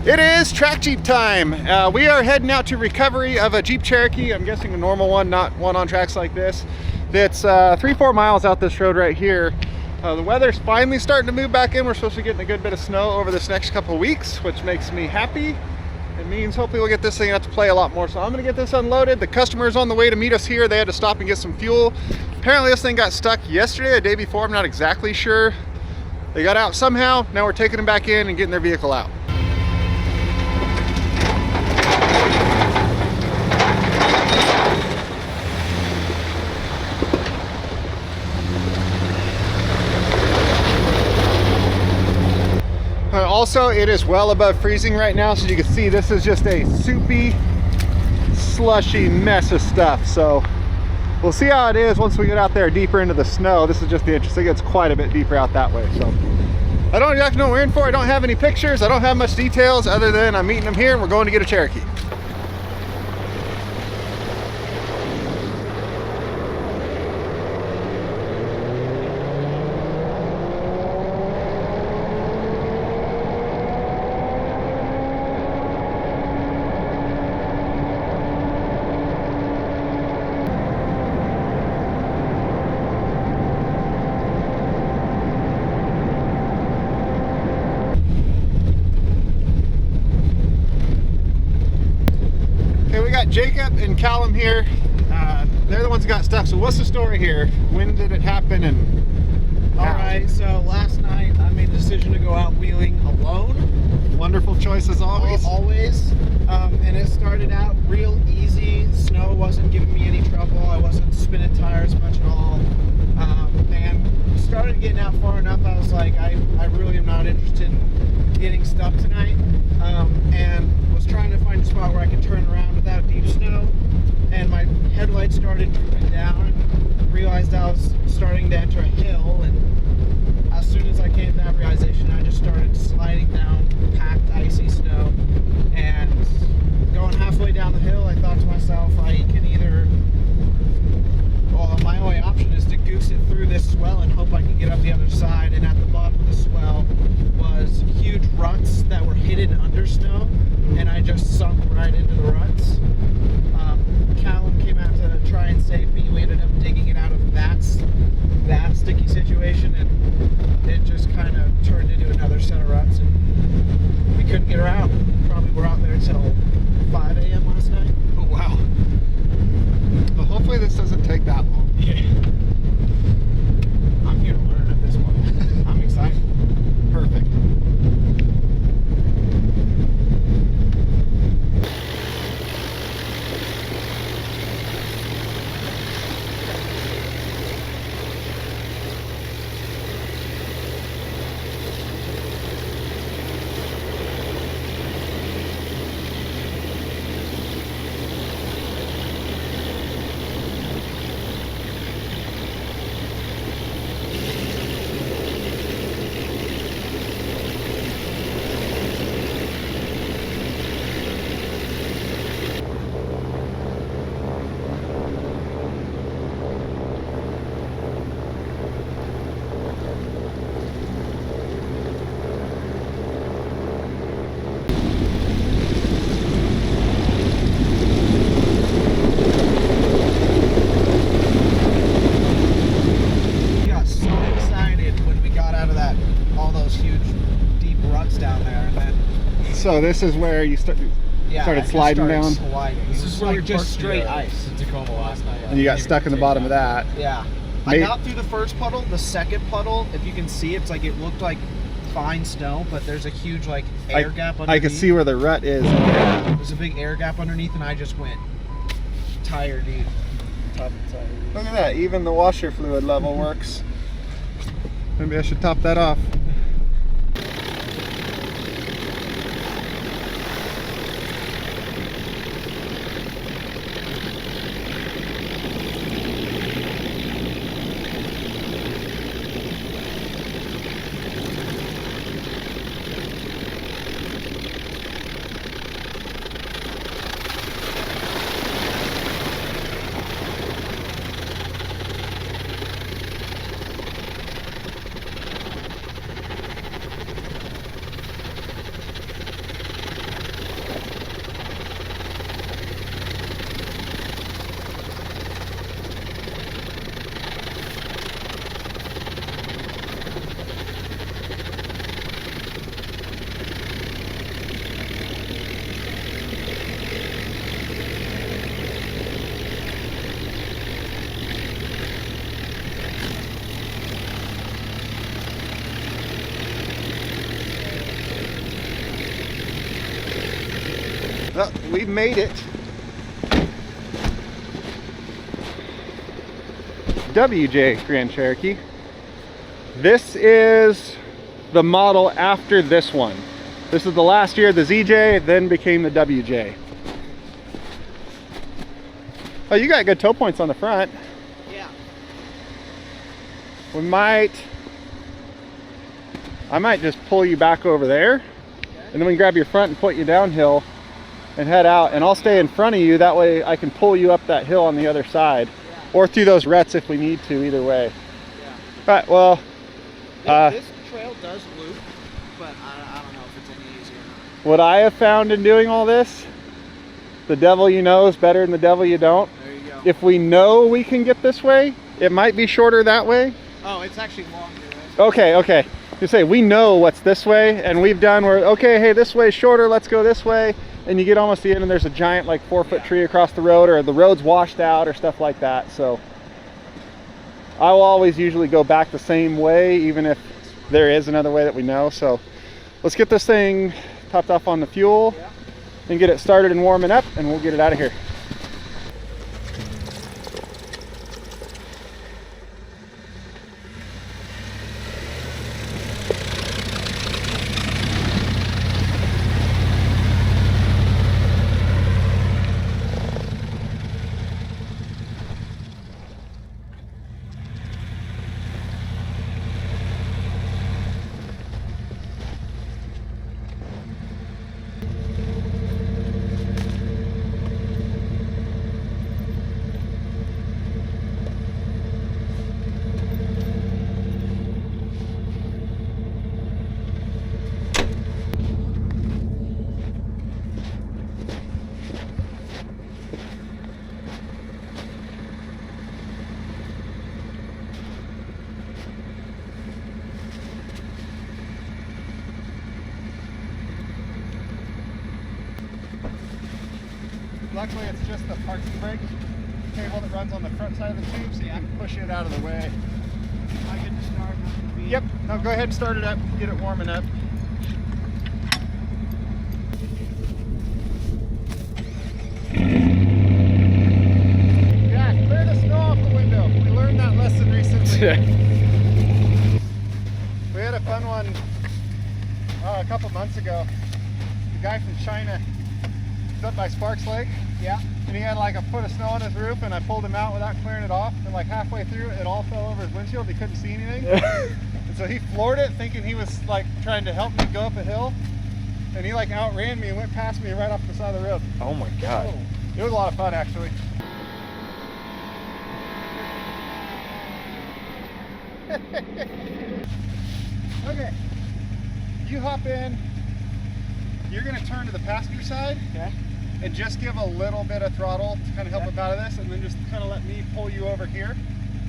It is track Jeep time. We are heading out to recovery of a Jeep Cherokee. I'm guessing a normal one, not one on tracks like this. That's 3-4 miles out this road right here. The weather's finally starting to move back in. We're supposed to be getting a good bit of snow over this next couple of weeks, which makes me happy. It means hopefully we'll get this thing out to play a lot more. So I'm gonna get this unloaded. The customer's on the way to meet us here. They had to stop and get some fuel. Apparently this thing got stuck yesterday, the day before. I'm not exactly sure. They got out somehow. Now we're taking them back in and getting their vehicle out. Also, it is well above freezing right now, so you can see this is just a soupy, slushy mess of stuff. So we'll see how it is once we get out there deeper into the snow. This is just the entrance. It gets quite a bit deeper out that way. So I don't exactly know what we're in for. I don't have any pictures. I don't have much details other than I'm meeting them here and we're going to get a Cherokee. Jacob and Callum here, they're the ones who got stuck. So what's the story here? When did it happen? And all right, so last night I made the decision to go out wheeling alone. Wonderful choice as always. Always. And it started out real easy. Snow wasn't giving me any trouble. I wasn't spinning tires much at all. And started getting out far enough. I was like, I really am not interested in getting stuck tonight. And was trying to find a spot where I could turn around without deep snow. And my headlights started drooping down and realized I was starting to enter a hill. And as soon as I came to that realization, I just started sliding down packed icy snow. And going halfway down the hill, I thought to myself, I can either, well, my only option is to goose it through this swell and hope I can get up the other side. And at the bottom of the swell was huge ruts that were hidden under snow, and I just sunk right into the ruts. Callum came out to try and save me. We ended up digging it out of that sticky situation, and it just kind of turned into another set of ruts, and we couldn't get her out. Probably were out there until 5 a.m. last night. Oh wow. Well, hopefully this doesn't take that long. Yeah. I'm here to learn at this point. I'm excited. Perfect. So this is where you started sliding down? This is like just straight ice. In Tacoma last night. And you got stuck in the bottom of that. Yeah. I got through the first puddle. The second puddle, if you can see, it's like it looked like fine snow, but there's a huge like air gap underneath. I can see where the rut is. Yeah, there's a big air gap underneath, and I just went tire deep. Top tire deep. Look at that, even the washer fluid level works. Maybe I should top that off. Well, we made it. WJ Grand Cherokee. This is the model after this one. This is the last year, the ZJ, then became the WJ. Oh, you got good toe points on the front. Yeah. I might just pull you back over there, and then we can grab your front and put you downhill and head out, and I'll stay in front of you. That way I can pull you up that hill on the other side, or through those ruts if we need to, either way. Yeah. All right, well, this trail does loop, but I don't know if it's any easier or not. what I have found in doing all this, the devil you know is better than the devil you don't. There you go. If we know we can get this way, it might be shorter that way. Oh, it's actually longer. Okay. You say we know what's this way, and we've done where, okay, hey, this way's shorter, let's go this way. And you get almost the end and there's a giant like 4-foot tree across the road, or the road's washed out or stuff like that. So I will always usually go back the same way, even if there is another way that we know. So let's get this thing topped off on the fuel and get it started and warming up, and we'll get it out of here. Luckily, it's just the parking brake cable that runs on the front side of the tube, so you can push it out of the way. I get to start. Yep, now go ahead and start it up, get it warming up. Yeah, clear the snow off the window. We learned that lesson recently. We had a fun one a couple months ago. The guy from China was up by Sparks Lake. Yeah. And he had like a foot of snow on his roof, and I pulled him out without clearing it off, and like halfway through it all fell over his windshield. He couldn't see anything. And so he floored it thinking he was like trying to help me go up a hill, and he like outran me and went past me right off the side of the road. Oh my God. It was a lot of fun, actually. Okay, you hop in, you're going to turn to the passenger side. Okay. And just give a little bit of throttle to kind of help up out of this, and then just kind of let me pull you over here.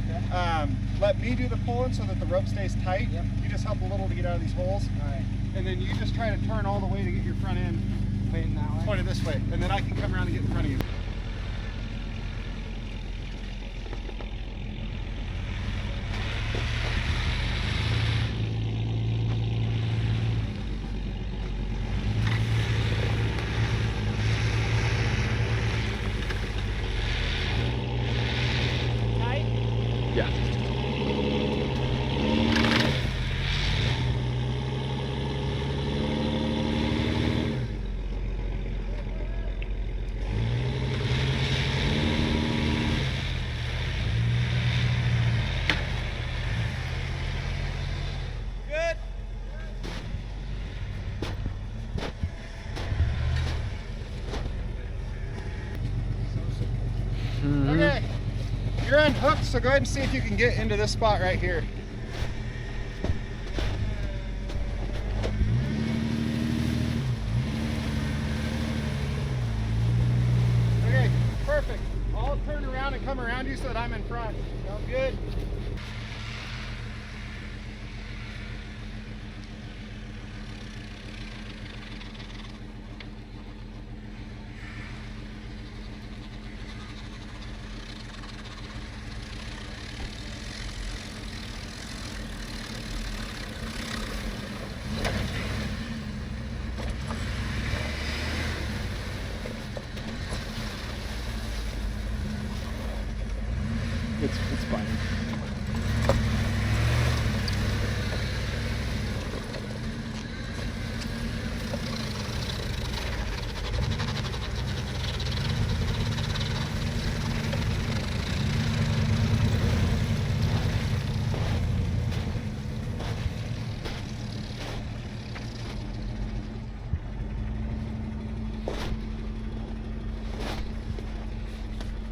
Okay. Let me do the pulling so that the rope stays tight. Yep. You just help a little to get out of these holes. All right. And then you just try to turn all the way to get your front end Pointing that way. pointed this way. And then I can come around and get in front of you. Yeah. Good. Okay, you're unhooked, so go ahead and see if you can get into this spot right here. Okay, perfect. I'll turn around and come around you so that I'm in front. Sounds good? fine.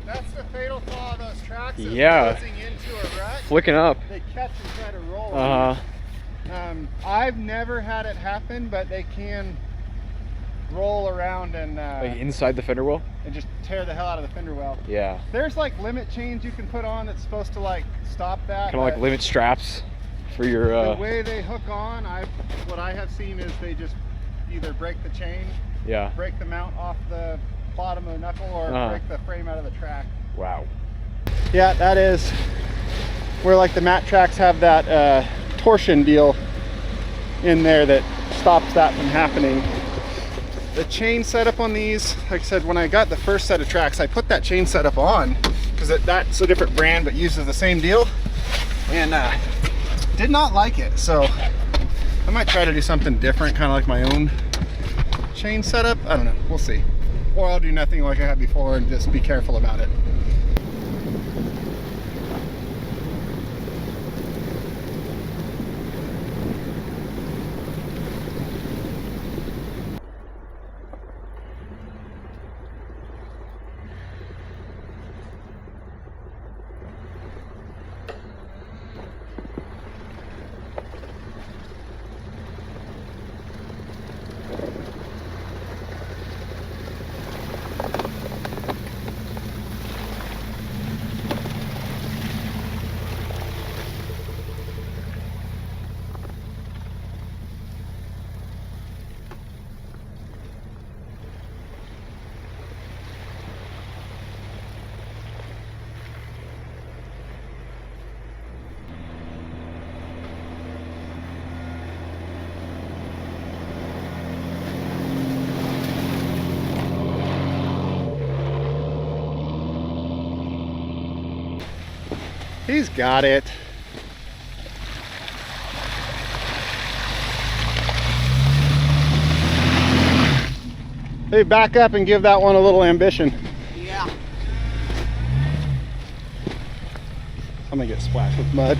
That's the fatal flaw of those tracks. Is Yeah. closing into a rut. Flicking up. They catch and try to roll. Uh-huh. I've never had it happen, but they can roll around and Like inside the fender well? and just tear the hell out of the fender well. Yeah. There's like limit chains you can put on that's supposed to like stop that. Kind of like but limit straps for your the way they hook on, what I have seen is they just either break the chain, yeah. break the mount off the bottom of the knuckle, or break the frame out of the track. Wow. Yeah, that is where like the mat tracks have that torsion deal in there that stops that from happening. The chain setup on these, like I said, when I got the first set of tracks, I put that chain setup on because that's a different brand but uses the same deal, and did not like it. So I might try to do something different, kind of like my own chain setup. I don't know, we'll see. Or I'll do nothing like I had before and just be careful about it. He's got it. Hey, back up and give that one a little ambition. Yeah. I'm gonna get splashed with mud.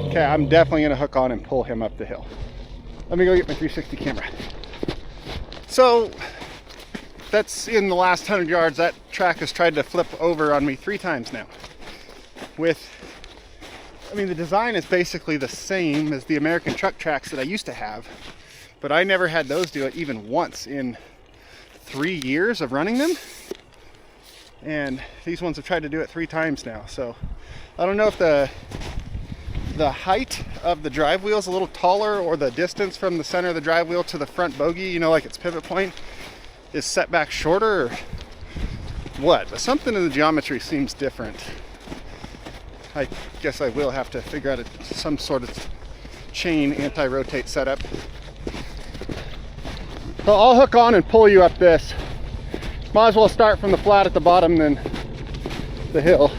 Okay, I'm definitely gonna hook on and pull him up the hill. Let me go get my 360 camera. So that's in the last 100 yards. That track has tried to flip over on me 3 times now. I mean, the design is basically the same as the American truck tracks that I used to have, but I never had those do it even once in 3 years of running them. And these ones have tried to do it 3 times now. So I don't know if the height of the drive wheel is a little taller, or the distance from the center of the drive wheel to the front bogey, you know, like its pivot point, is set back shorter, or what. But something in the geometry seems different. I guess I will have to figure out some sort of chain anti-rotate setup. So I'll hook on and pull you up this. Might as well start from the flat at the bottom than the hill.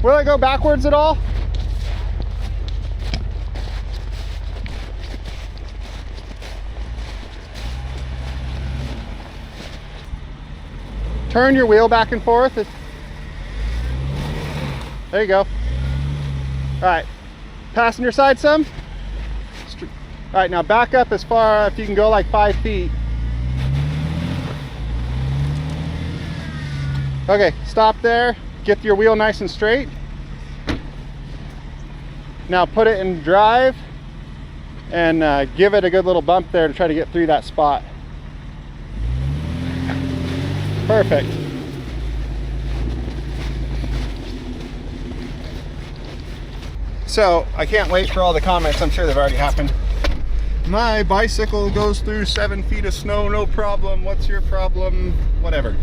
Will it go backwards at all? Turn your wheel back and forth. There you go. All right, passenger side some. All right, now back up as far, if you can go like 5 feet. Okay, stop there. Get your wheel nice and straight. Now put it in drive and give it a good little bump there to try to get through that spot. Perfect. So I can't wait for all the comments. I'm sure they've already happened. My bicycle goes through 7 feet of snow, no problem. What's your problem? Whatever.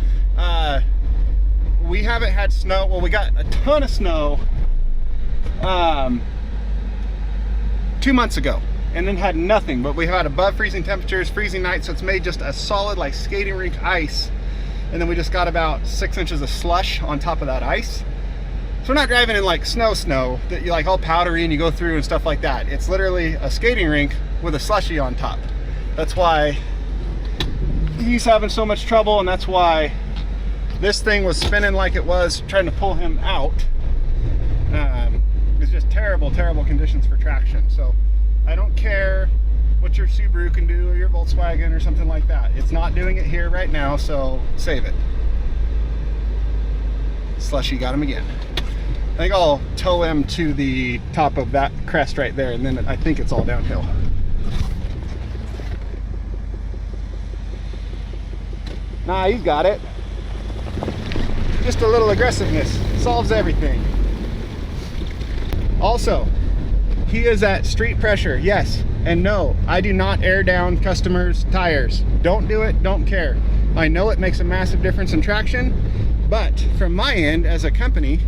We haven't had snow. Well, we got a ton of snow 2 months ago, and then had nothing. But we had above freezing temperatures, freezing nights, so it's made just a solid like skating rink ice. And then we just got about 6 inches of slush on top of that ice. So we're not driving in like snow that you like all powdery and you go through and stuff like that. It's literally a skating rink with a slushy on top. That's why he's having so much trouble, and that's why this thing was spinning like it was trying to pull him out. It's just terrible conditions for traction. So I don't care what your Subaru can do or your Volkswagen or something like that. It's not doing it here right now, so save it. Slushy got him again. I think I'll tow him to the top of that crest right there, and then I think it's all downhill. Nah, he's got it. Just a little aggressiveness solves everything. Also, he is at street pressure, yes and no. I do not air down customers' tires. Don't do it, don't care. I know it makes a massive difference in traction, but from my end as a company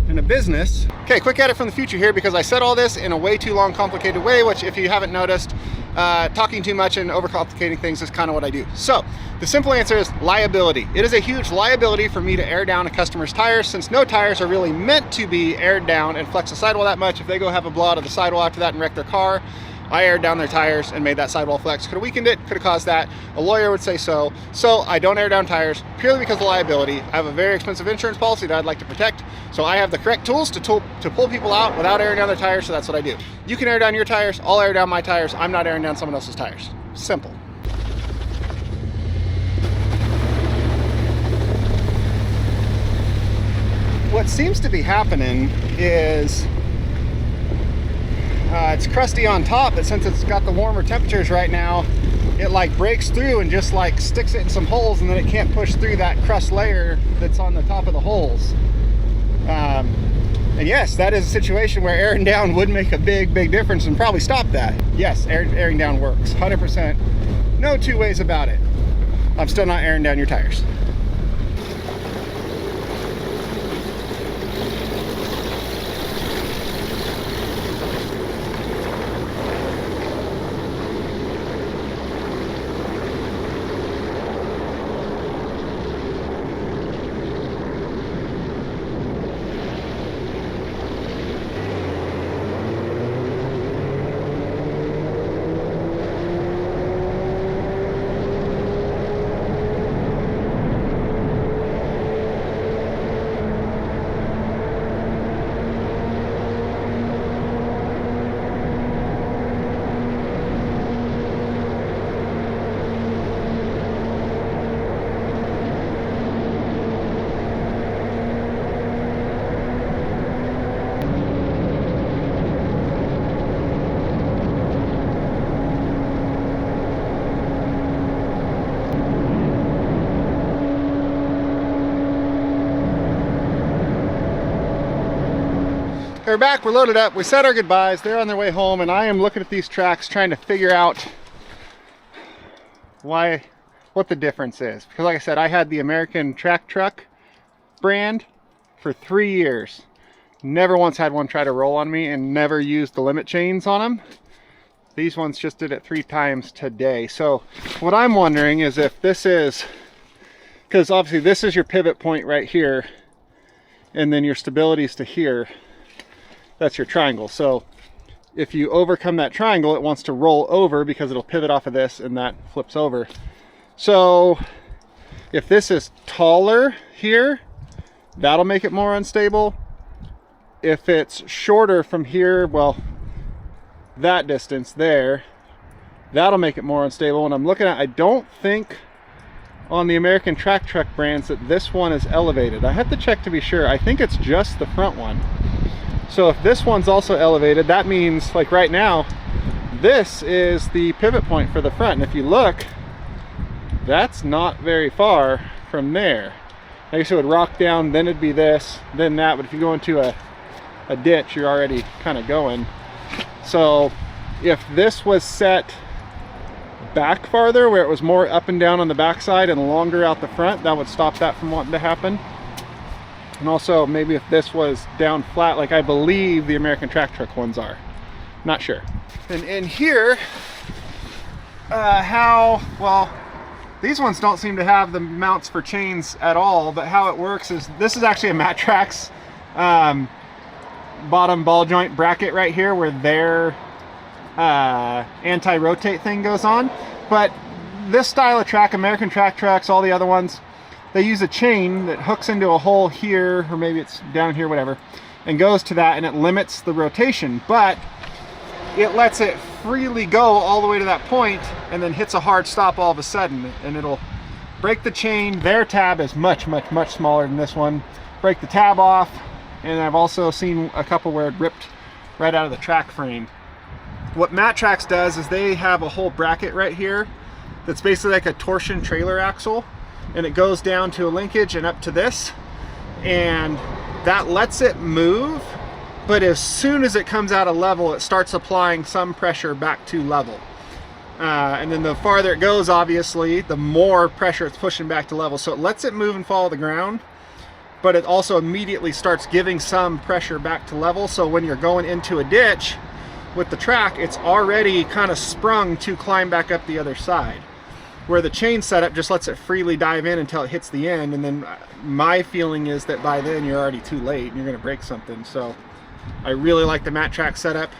and a business. Okay, quick edit from the future here, because I said all this in a way too long, complicated way, which if you haven't noticed, talking too much and overcomplicating things is kind of what I do. So the simple answer is liability. It is a huge liability for me to air down a customer's tires, since no tires are really meant to be aired down and flex the sidewall that much. If they go have a blowout of the sidewall after that and wreck their car, I aired down their tires and made that sidewall flex. Could have weakened it, could have caused that. A lawyer would say so. So I don't air down tires purely because of liability. I have a very expensive insurance policy that I'd like to protect. So I have the correct tools to pull people out without airing down their tires, so that's what I do. You can air down your tires, I'll air down my tires. I'm not airing down someone else's tires. Simple. What seems to be happening is it's crusty on top, but since it's got the warmer temperatures right now, it like breaks through and just like sticks it in some holes, and then it can't push through that crust layer that's on the top of the holes. And yes, that is a situation where airing down would make a big difference and probably stop that. Yes, airing down works, 100%. No two ways about it. I'm still not airing down your tires. We're back, we're loaded up, we said our goodbyes, they're on their way home, and I am looking at these tracks trying to figure out what the difference is. Because like I said, I had the American track truck brand for 3 years. Never once had one try to roll on me, and never used the limit chains on them. These ones just did it 3 times today. So what I'm wondering is if this is, because obviously this is your pivot point right here, and then your stability is to here. That's your triangle. So if you overcome that triangle, it wants to roll over because it'll pivot off of this, and that flips over. So if this is taller here, that'll make it more unstable. If it's shorter from here, well, that distance there, that'll make it more unstable. When I'm looking at, I don't think on the American track truck brands that this one is elevated. I have to check to be sure. I think it's just the front one. So if this one's also elevated, that means, like right now, this is the pivot point for the front. And if you look, that's not very far from there. I guess it would rock down, then it'd be this, then that. But if you go into a ditch, you're already kind of going. So if this was set back farther, where it was more up and down on the backside and longer out the front, that would stop that from wanting to happen. And also maybe if this was down flat, like I believe the American track truck ones are. Not sure. And in here, well, these ones don't seem to have the mounts for chains at all, but how it works is, this is actually a Matrax bottom ball joint bracket right here where their anti-rotate thing goes on. But this style of track, American track trucks, all the other ones, they use a chain that hooks into a hole here, or maybe it's down here, whatever, and goes to that, and it limits the rotation, but it lets it freely go all the way to that point and then hits a hard stop all of a sudden, and it'll break the chain. Their tab is much smaller than this one. Break the tab off, and I've also seen a couple where it ripped right out of the track frame. What Matrax does is they have a whole bracket right here that's basically like a torsion trailer axle, and it goes down to a linkage and up to this, and that lets it move, but as soon as it comes out of level, it starts applying some pressure back to level. And then the farther it goes, obviously, the more pressure it's pushing back to level. So it lets it move and follow the ground, but it also immediately starts giving some pressure back to level. So when you're going into a ditch with the track, it's already kind of sprung to climb back up the other side. Where the chain setup just lets it freely dive in until it hits the end, and then my feeling is that by then you're already too late and you're going to break something. So I really like the Matrax setup.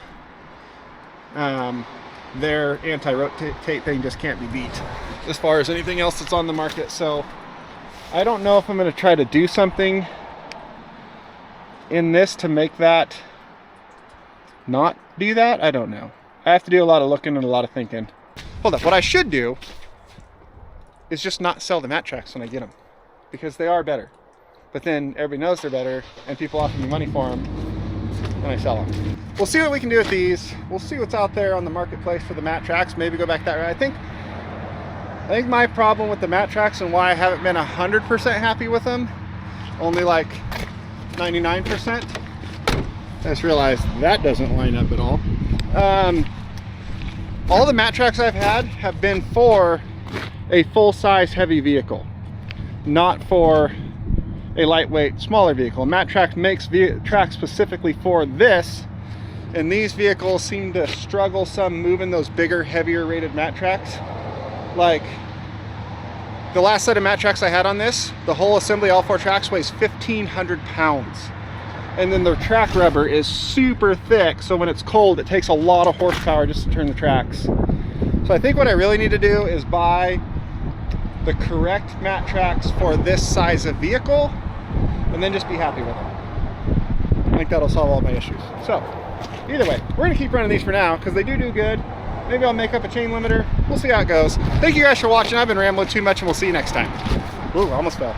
Their anti-rotate thing just can't be beat as far as anything else that's on the market. So I don't know if I'm going to try to do something in this to make that not do that. I don't know. I have to do a lot of looking and a lot of thinking. Hold up, what I should do is just not sell the Matrax when I get them, because they are better. But then everybody knows they're better, and people offer me money for them, and I sell them. We'll see what we can do with these. We'll see what's out there on the marketplace for the Matrax. Maybe go back that way. I think my problem with the Matrax and why I haven't been 100% happy with them, only like 99%. I just realized that doesn't line up at all. All the Matrax I've had have been for a full-size heavy vehicle, not for a lightweight smaller vehicle. Matrax makes tracks specifically for this, and these vehicles seem to struggle some moving those bigger, heavier rated Matrax. Like the last set of Matrax I had on this, the whole assembly, all 4 tracks, weighs 1,500 pounds. And then the track rubber is super thick, so when it's cold, it takes a lot of horsepower just to turn the tracks. So I think what I really need to do is buy the correct Matrax for this size of vehicle, and then just be happy with them. I think that'll solve all my issues. So either way, we're gonna keep running these for now because they do good. Maybe I'll make up a chain limiter. We'll see how it goes. Thank you guys for watching. I've been rambling too much, and we'll see you next time. Ooh, almost fell.